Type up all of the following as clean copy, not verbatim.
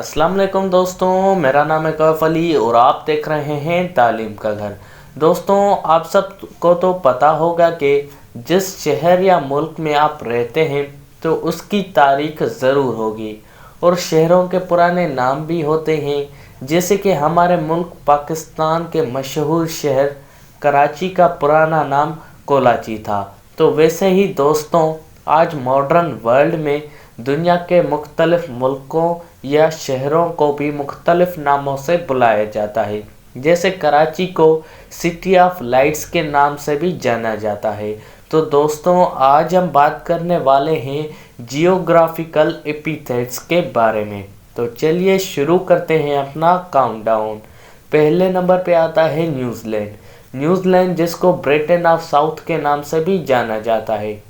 अस्सलाम वालेकुम दोस्तों, मेरा नाम है कैफ अली और आप देख रहे हैं तालीम का घर। दोस्तों, आप सबको तो पता होगा कि जिस शहर या मुल्क में आप रहते हैं तो उसकी तारीख ज़रूर होगी और शहरों के पुराने नाम भी होते हैं। जैसे कि हमारे मुल्क पाकिस्तान के मशहूर शहर कराची का पुराना नाम कोलाची था। तो वैसे ही दोस्तों, आज मॉडर्न वर्ल्ड में दुनिया के मुख्तलिफ मुल्कों या शहरों को भी मुख्तलिफ नामों से बुलाया जाता है। जैसे कराची को सिटी ऑफ लाइट्स के नाम से भी जाना जाता है। तो दोस्तों, आज हम बात करने वाले हैं जियोग्राफिकल एपिथेट्स के बारे में। तो चलिए शुरू करते हैं अपना काउंटडाउन। पहले नंबर पे आता है न्यूजीलैंड। न्यूजीलैंड, जिसको ब्रिटेन ऑफ साउथ के नाम से भी जाना जाता है।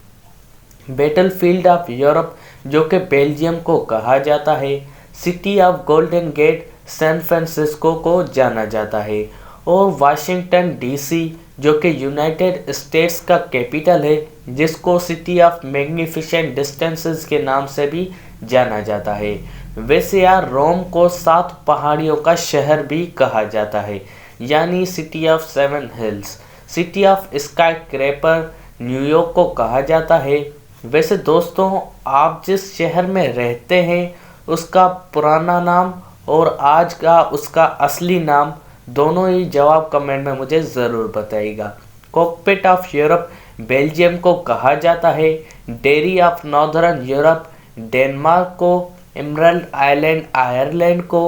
बैटलफील्ड ऑफ यूरोप, जो कि बेल्जियम को कहा जाता है। City of golden gate, San Francisco को जाना जाता है। और वाशिंगटन डीसी, जो कि यूनाइटेड स्टेट्स का कैपिटल है, जिसको सिटी ऑफ मैग्निफिसेंट डिस्टेंसेस के नाम से भी जाना जाता है। वैसे यार, रोम को 7 पहाड़ियों का शहर भी कहा जाता है, यानी city of 7 hills. City of skyscraper New York को कहा जाता है। वैसे दोस्तों, आप जिस शहर में रहते हैं उसका पुराना नाम और आज का उसका असली नाम दोनों ही जवाब कमेंट में मुझे ज़रूर बताइएगा। कॉकपिट ऑफ यूरोप बेल्जियम को कहा जाता है। Dairy of northern Europe Denmark को, एमरल्ड आइलैंड आयरलैंड को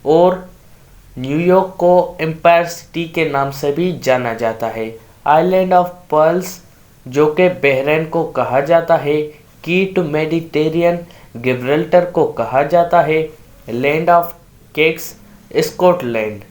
और न्यूयॉर्क को एम्पायर सिटी के नाम से भी जाना जाता है। आइलैंड ऑफ पर्ल्स, जो कि बहरीन को कहा जाता है। की टू मेडिटेरियन गिब्राल्टर को कहा जाता है। Land of cakes Scotland.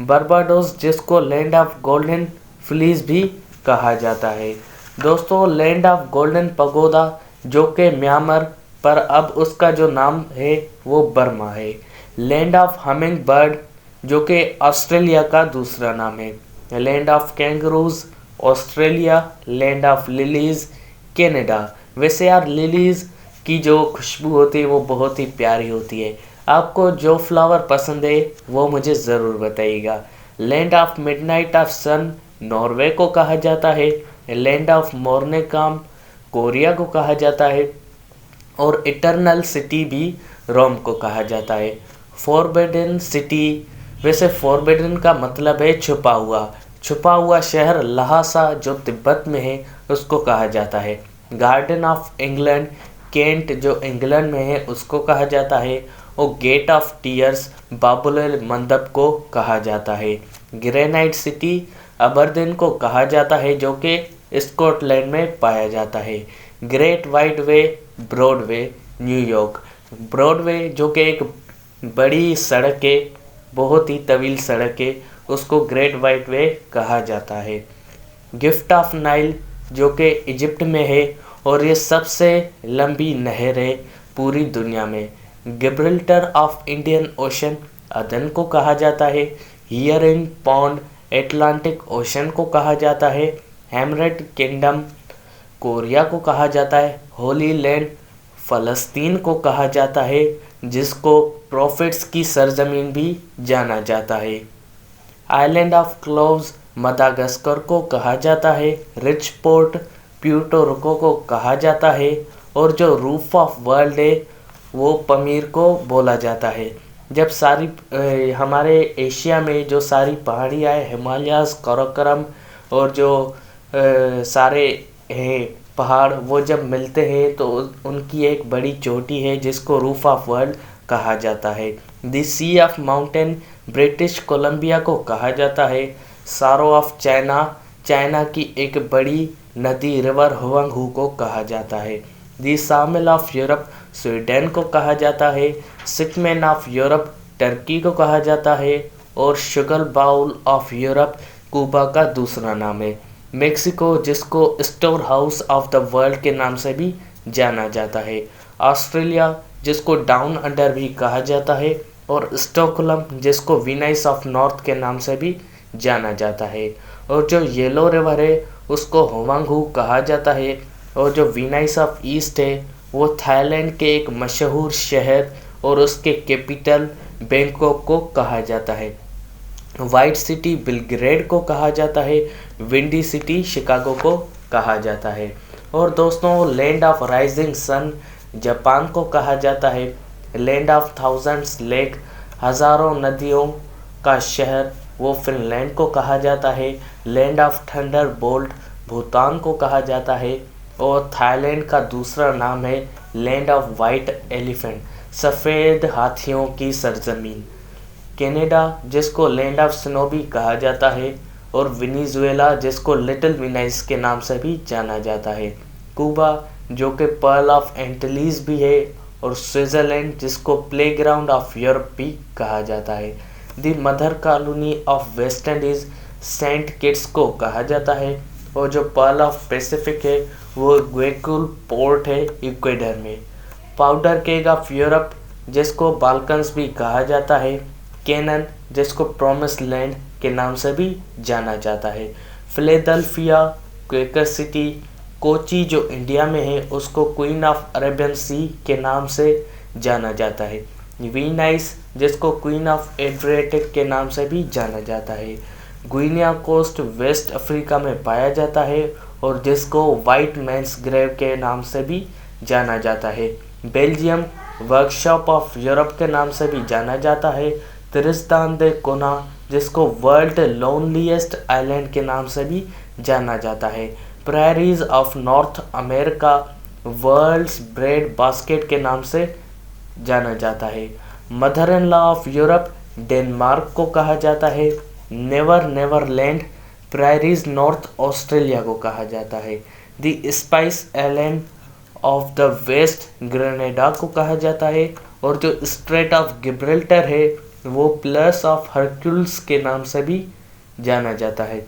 Barbados, जिसको लैंड ऑफ गोल्डन फ्लीस भी कहा जाता है। दोस्तों, लैंड ऑफ गोल्डन पगोडा, जो कि म्यांमार, पर अब उसका जो नाम है वो बर्मा है। लैंड ऑफ हमिंग बर्ड, जो कि ऑस्ट्रेलिया का दूसरा नाम है। Land of kangaroos Australia. Land of lilies Canada. वैसे यार, लिलीज की जो खुशबू होती है वो बहुत ही प्यारी होती है। आपको जो फ्लावर पसंद है वो मुझे ज़रूर बताइएगा। Land of midnight of sun Norway को कहा जाता है। लैंड ऑफ मोर्नेकाम कोरिया को कहा जाता है। और इटरनल सिटी भी रोम को कहा जाता है। फॉरबिडन सिटी, वैसे फॉरबिडन का मतलब है छुपा हुआ। छुपा हुआ शहर लहासा, जो तिब्बत में है, उसको कहा जाता है। गार्डन ऑफ इंग्लैंड केंट, जो इंग्लैंड में है, उसको कहा जाता है। और गेट ऑफ टीयर्स बाबुल मंदब को कहा जाता है। ग्रेनाइट सिटी अबरदीन को कहा जाता है, जो कि स्कॉटलैंड में पाया जाता है। ग्रेट वाइट वे ब्रॉडवे न्यूयॉर्क। ब्रॉडवे, जो कि एक बड़ी सड़क है, बहुत ही तवील सड़क है, उसको ग्रेट वाइट वे कहा जाता है। गिफ्ट ऑफ नाइल, जो कि इजिप्ट में है और ये सबसे लंबी नहर है पूरी दुनिया में। गिब्राल्टर ऑफ इंडियन ओशन अदन को कहा जाता है। हियरिंग पॉन्ड एटलांटिक ओशन को कहा जाता है। हैमरेट किंगडम कोरिया को कहा जाता है। होली लैंड फ़लस्तीन को कहा जाता है, जिसको प्रॉफिट्स की सरजमीन भी जाना जाता है। आइलैंड ऑफ क्लोव्स मदागास्कर को कहा जाता है। रिच पोर्ट प्यूर्टो रिको को कहा जाता है। और जो रूफ ऑफ वर्ल्ड है वो पमीर को बोला जाता है। जब हमारे एशिया में जो सारी पहाड़ियाँ हैं, हिमालयाज़, काराकोरम और जो सारे हैं पहाड़, वो जब मिलते हैं तो उनकी एक बड़ी चोटी है जिसको रूफ ऑफ वर्ल्ड कहा जाता है। The sea of mountain British Columbia को कहा जाता है। सारो ऑफ चाइना, चाइना की एक बड़ी नदी रिवर हुआंगहू को कहा जाता है। दी सामिल ऑफ यूरोप स्वीडन को कहा जाता है। सिकमेन ऑफ यूरोप टर्की को कहा जाता है। और sugar bowl of Europe Cuba का दूसरा नाम है। मेक्सिको, जिसको store house of the world के नाम से भी जाना जाता है। ऑस्ट्रेलिया, जिसको डाउन अंडर भी कहा जाता है। और स्टॉकहोल्म, जिसको विनाइस ऑफ नॉर्थ के नाम से भी जाना जाता है। और जो येलो रिवर है उसको हुआंगहू कहा जाता है। और जो विनाइस ऑफ ईस्ट है वो थाईलैंड के एक मशहूर शहर और उसके कैपिटल बैंकॉक को कहा जाता है। वाइट सिटी बेलग्रेड को कहा जाता है। विंडी सिटी शिकागो को कहा जाता है। और दोस्तों land of rising sun Japan को कहा जाता है। लैंड ऑफ थाउजेंड्स लेक हज़ारों नदियों का शहर वो फिनलैंड को कहा जाता है। Land of thunder bolt Bhutan को कहा जाता है। और थाईलैंड का दूसरा नाम है लैंड ऑफ वाइट एलिफेंट सफ़ेद हाथियों की सरजमीन। कनाडा जिसको लैंड ऑफ स्नो भी कहा जाता है। और वेनेजुएला जिसको लिटिल विनाइस के नाम से भी जाना जाता है। क्यूबा जो कि पर्ल ऑफ एंटिलीज भी है। और स्विट्ज़रलैंड जिसको प्लेग्राउंड ऑफ यूरोप भी कहा जाता है। The mother colony of West Indies Saint Kitts को कहा जाता है। और जो पर्ल ऑफ पैसिफिक है वो ग्वेकुल पोर्ट है इक्वेडर में। पाउडर केग ऑफ यूरोप जिसको बाल्कन्स भी कहा जाता है। कैनन जिसको प्रॉमिस लैंड के नाम से भी जाना जाता है। Philadelphia Quaker city. कोची जो इंडिया में है उसको क्वीन ऑफ अरेबियन सी के नाम से जाना जाता है। वीनाइस जिसको क्वीन ऑफ एड्रियाटिक के नाम से भी जाना जाता है। गुइनिया कोस्ट वेस्ट अफ्रीका में पाया जाता है और जिसको वाइट मैंस ग्रेव के नाम से भी जाना जाता है। बेल्जियम वर्कशॉप ऑफ यूरोप के नाम से भी जाना जाता है। त्रिस्तान दे कोना जिसको वर्ल्ड लोनलीएस्ट आइलैंड के नाम से भी जाना जाता है। Prairies of North America world's bread basket के नाम से जाना जाता है। Mother in law of Europe Denmark को कहा जाता है। Never neverland prairies North Australia को कहा जाता है। The spice island of the west Grenada को कहा जाता है। और जो स्ट्रेट ऑफ गिब्राल्टर है वो प्लस ऑफ हरक्यूल्स के नाम से भी जाना जाता है।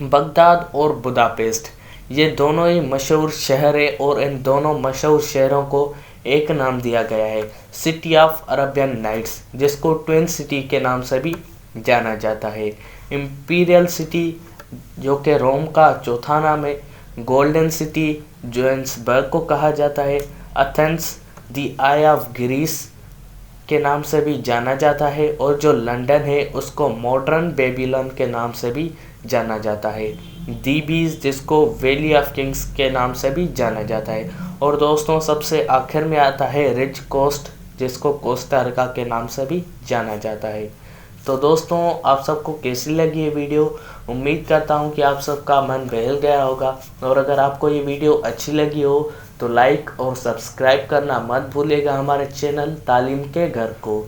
बगदाद और बुदापेस्ट ये दोनों ही मशहूर शहर है और इन दोनों मशहूर शहरों को एक नाम दिया गया है सिटी ऑफ अरेबियन नाइट्स जिसको ट्विन सिटी के नाम से भी जाना जाता है। इंपीरियल सिटी जो कि रोम का चौथा नाम है। गोल्डन सिटी जोहान्सबर्ग को कहा जाता है। Athens the eye of Greece के नाम से भी जाना जाता है। और जो लंदन है उसको मॉडर्न बेबीलोन के नाम से भी जाना जाता है। दीबीज जिसको वैली ऑफ किंग्स के नाम से भी जाना जाता है। और दोस्तों सबसे आखिर में आता है रिच कोस्ट जिसको कोस्टा रिका के नाम से भी जाना जाता है। तो दोस्तों आप सबको कैसी लगी ये वीडियो। उम्मीद करता हूँ कि आप सबका मन बहल गया होगा। और अगर आपको ये वीडियो अच्छी लगी हो तो लाइक और सब्सक्राइब करना मत भूलिएगा हमारे चैनल तालीम के घर को।